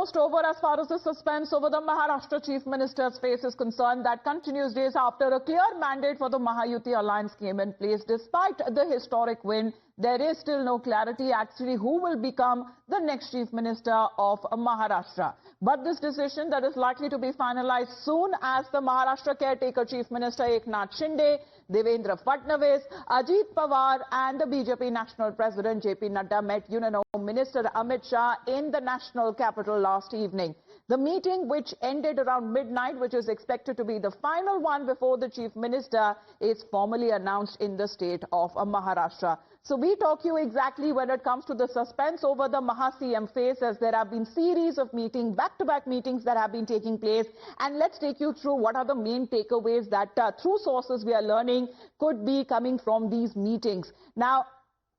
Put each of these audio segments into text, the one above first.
almost over as far as the suspense over the Maharashtra Chief Minister's face is concerned. That continues days after a clear mandate for the Mahayuti alliance came in place. Despite the historic win, there is still no clarity actually who will become the next Chief Minister of Maharashtra. But this decision that is likely to be finalized soon as the Maharashtra caretaker Chief Minister Eknath Shinde, Devendra Fadnavis, Ajit Pawar and the BJP National President JP Nadda met Union Home Minister Amit Shah in the national capital last evening. The meeting, which ended around midnight, which is expected to be the final one before the Chief Minister is formally announced in the state of Maharashtra. So we talk you exactly when it comes to the suspense over the Maha CM face, as there have been series of meetings, back-to-back meetings that have been taking place. And let's take you through what are the main takeaways that through sources we are learning could be coming from these meetings. Now,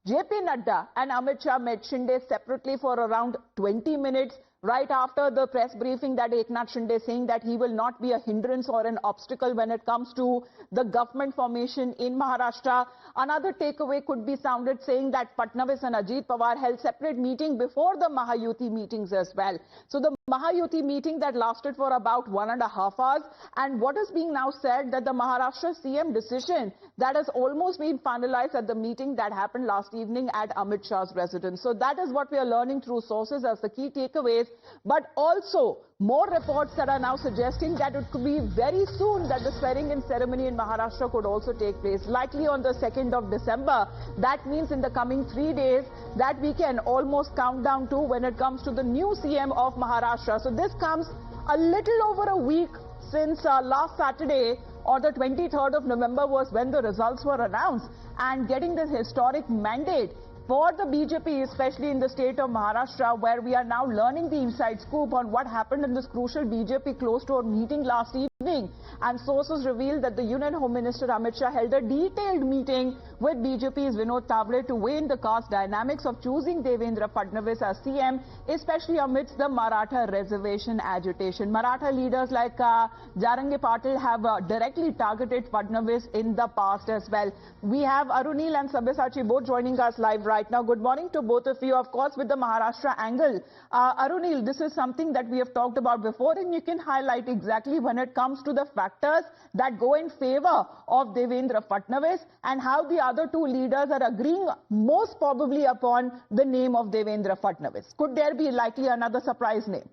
JP Nadda and Amit Shah met Shinde separately for around 20 minutes. Right after the press briefing that Eknath Shinde is saying that he will not be a hindrance or an obstacle when it comes to the government formation in Maharashtra. Another takeaway could be sounded saying that Fadnavis and Ajit Pawar held separate meeting before the Mahayuti meetings as well. So the Mahayuti meeting that lasted for about 1.5 hours, and what is being now said that the Maharashtra CM decision that has almost been finalized at the meeting that happened last evening at Amit Shah's residence. So that is what we are learning through sources as the key takeaways. But also more reports that are now suggesting that it could be very soon that the swearing-in ceremony in Maharashtra could also take place, likely on the 2nd of December. That means in the coming 3 days that we can almost count down to when it comes to the new CM of Maharashtra. So this comes a little over a week since last Saturday, or the 23rd of November was when the results were announced, and getting this historic mandate for the BJP, especially in the state of Maharashtra, where we are now learning the inside scoop on what happened in this crucial BJP closed-door meeting last evening. And sources revealed that the Union Home Minister Amit Shah held a detailed meeting with BJP's Vinod Tawade to weigh in the caste dynamics of choosing Devendra Fadnavis as CM, especially amidst the Maratha reservation agitation. Maratha leaders like Jarange Patil have directly targeted Fadnavis in the past as well. We have Arunil and Sabyasachi both joining us live right now. Good morning to both of you. Of course, with the Maharashtra angle, Arunil, this is something that we have talked about before, and you can highlight exactly when it comes to the factors that go in favor of Devendra Fadnavis and how the other two leaders are agreeing most probably upon the name of Devendra Fadnavis. Could there be likely another surprise name?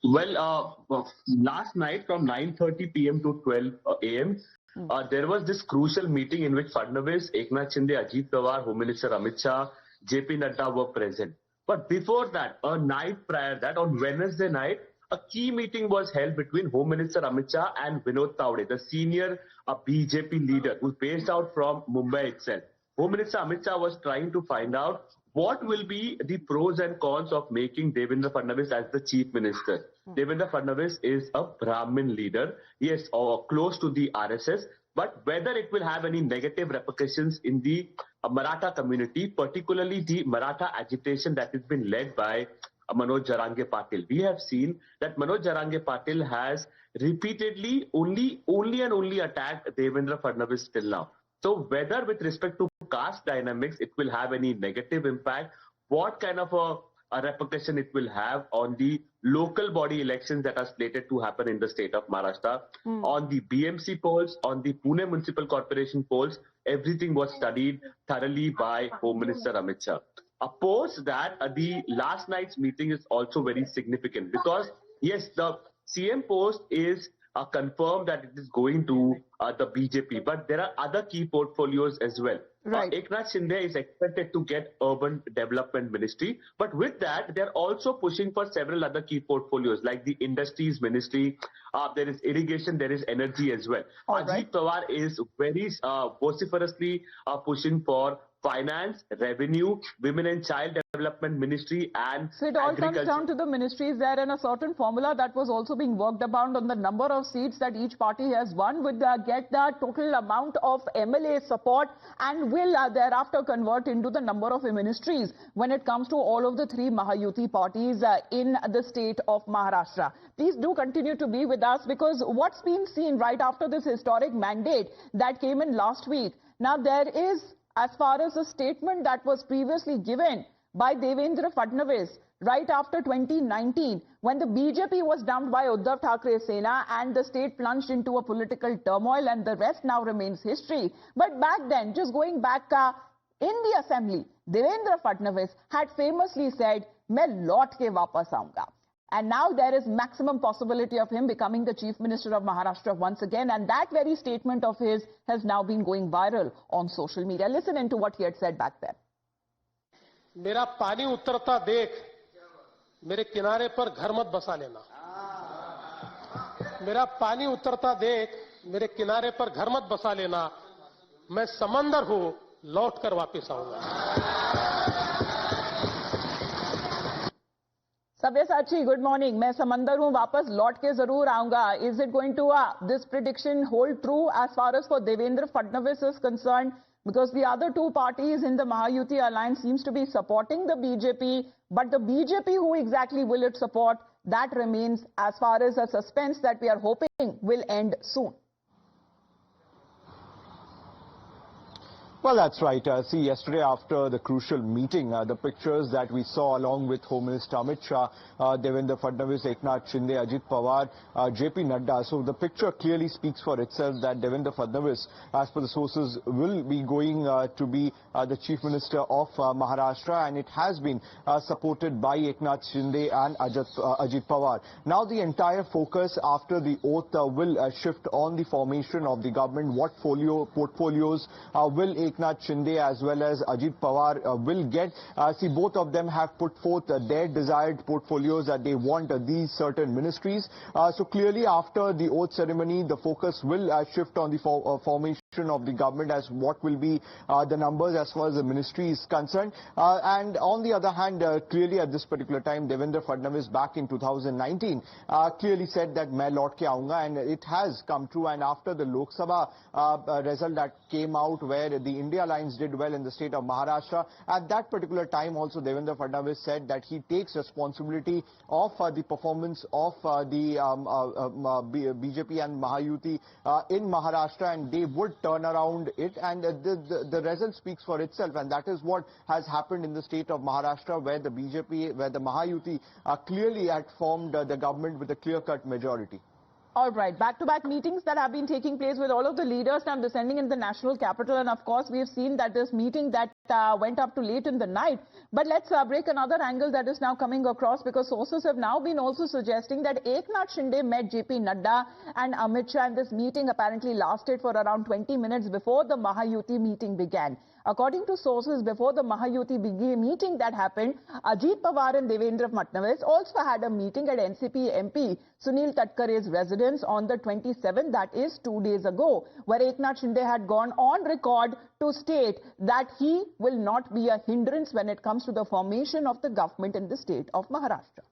Well, last night from 9:30 p.m. to 12 a.m., there was this crucial meeting in which Fadnavis, Eknath Shinde, Ajit Pawar, Home Minister Amit Shah, JP Nadda were present. But before that, a night prior that, on Wednesday night, a key meeting was held between Home Minister Amit Shah and Vinod Tawade, the senior BJP leader who's based out from Mumbai itself. Home Minister Amit Shah was trying to find out what will be the pros and cons of making Devendra Fadnavis as the Chief Minister. Devendra Fadnavis is a Brahmin leader, yes, or close to the RSS, but whether it will have any negative repercussions in the Maratha community, particularly the Maratha agitation that has been led by Manoj Jarange Patil. We have seen that Manoj Jarange Patil has repeatedly only attacked Devendra Fadnavis till now. So whether with respect to caste dynamics it will have any negative impact, what kind of a repercussion it will have on the local body elections that are slated to happen in the state of Maharashtra, on the BMC polls, on the Pune Municipal Corporation polls, everything was studied thoroughly by Home Minister Amit Shah. Post that, the last night's meeting is also very significant because, yes, the CM post is confirmed that it is going to the BJP, but there are other key portfolios as well. Right. Eknath Shinde is expected to get Urban Development Ministry, but with that, they're also pushing for several other key portfolios like the Industries Ministry, there is Irrigation, there is Energy as well. Ajit Pawar is very vociferously pushing for Finance, Revenue, Women and Child Development Ministry and so it all comes down to the ministries there, and a certain formula that was also being worked about on the number of seats that each party has won would get the total amount of MLA support and will thereafter convert into the number of ministries when it comes to all of the three Mahayuti parties in the state of Maharashtra. Please do continue to be with us, because what's been seen right after this historic mandate that came in last week, now there is, as far as the statement that was previously given by Devendra Fadnavis, right after 2019, when the BJP was dumped by Uddhav Thackeray Sena and the state plunged into a political turmoil, and the rest now remains history. But back then, just going back in the assembly, Devendra Fadnavis had famously said, "Main laut ke wapas aunga." And now there is maximum possibility of him becoming the Chief Minister of Maharashtra once again. And that very statement of his has now been going viral on social media. Listen into what he had said back then. मेरा पानी उतरता देख मेरे किनारे पर घर मत बसा लेना। मेरा पानी उतरता देख मेरे किनारे पर घर मत बसा लेना। मैं समंदर हूं, लौट कर वापस आऊंगा। Sabyasachi, good morning. मैं समंदर हूं, वापस लौट के जरूर आऊंगा. Is it going to this prediction hold true as far as for Devendra Fadnavis is concerned? Because the other two parties in the Mahayuti alliance seems to be supporting the BJP, but the BJP, who exactly will it support? That remains as far as a suspense that we are hoping will end soon. Well, that's right. See, yesterday after the crucial meeting, the pictures that we saw along with Home Minister Amit Shah, Devendra Fadnavis, Eknath Shinde, Ajit Pawar, JP Nadda. So the picture clearly speaks for itself that Devendra Fadnavis, as per the sources, will be going to be the Chief Minister of Maharashtra, and it has been supported by Eknath Shinde and Ajit Pawar. Now the entire focus after the oath will shift on the formation of the government. What portfolios will Eknath Shinde as well as Ajit Pawar will get. See, both of them have put forth their desired portfolios that they want these certain ministries. So clearly after the oath ceremony, the focus will shift on the formation of the government as what will be the numbers as far as the ministry is concerned. And on the other hand, clearly at this particular time, Devendra Fadnavis back in 2019 clearly said that "Main laut ke aunga," and it has come true. And after the Lok Sabha result that came out where the India Alliance did well in the state of Maharashtra, at that particular time also Devendra Fadnavis said that he takes responsibility of the performance of the BJP and Mahayuti in Maharashtra, and they would turn around it, and the result speaks for itself, and that is what has happened in the state of Maharashtra, where the BJP, where the Mahayuti clearly had formed the government with a clear-cut majority. All right, back-to-back meetings that have been taking place with all of the leaders now descending in the national capital, and of course we have seen that this meeting that went up to late in the night. But let's break another angle that is now coming across, because sources have now been also suggesting that Eknath Shinde met JP Nadda and Amit Shah, and this meeting apparently lasted for around 20 minutes before the Mahayuti meeting began. According to sources, before the Mahayuti meeting that happened, Ajit Pawar and Devendra Fadnavis also had a meeting at NCP MP Sunil Tatkare's residence on the 27th, that is 2 days ago, where Eknath Shinde had gone on record to state that he will not be a hindrance when it comes to the formation of the government in the state of Maharashtra.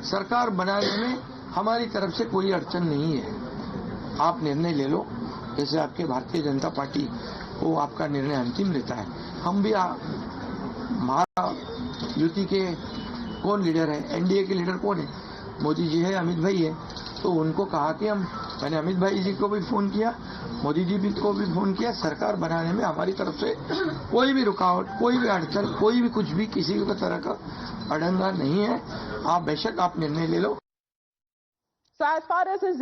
सरकार बनाने में हमारी तरफ से कोई अड़चन नहीं है। आप निर्णय ले लो, जैसे आपके भारतीय जनता पार्टी वो आपका निर्णय अंतिम लेता है। हम भी महायुति के कौन लीडर है, एनडीए के लीडर कौन है, मोदी जी है, अमित भाई है, तो उनको कहा कि मैंने अमित भाई जी को भी फोन किया, मोदी जी को भी फोन किया। सरकार बनाने में हमारी तरफ से कोई भी रुकावट, कोई भी अड़चन, कोई भी कुछ भी किसी भी तरह का अड़ंगा नहीं है। आप बेशक आप निर्णय ले लो। So as far as his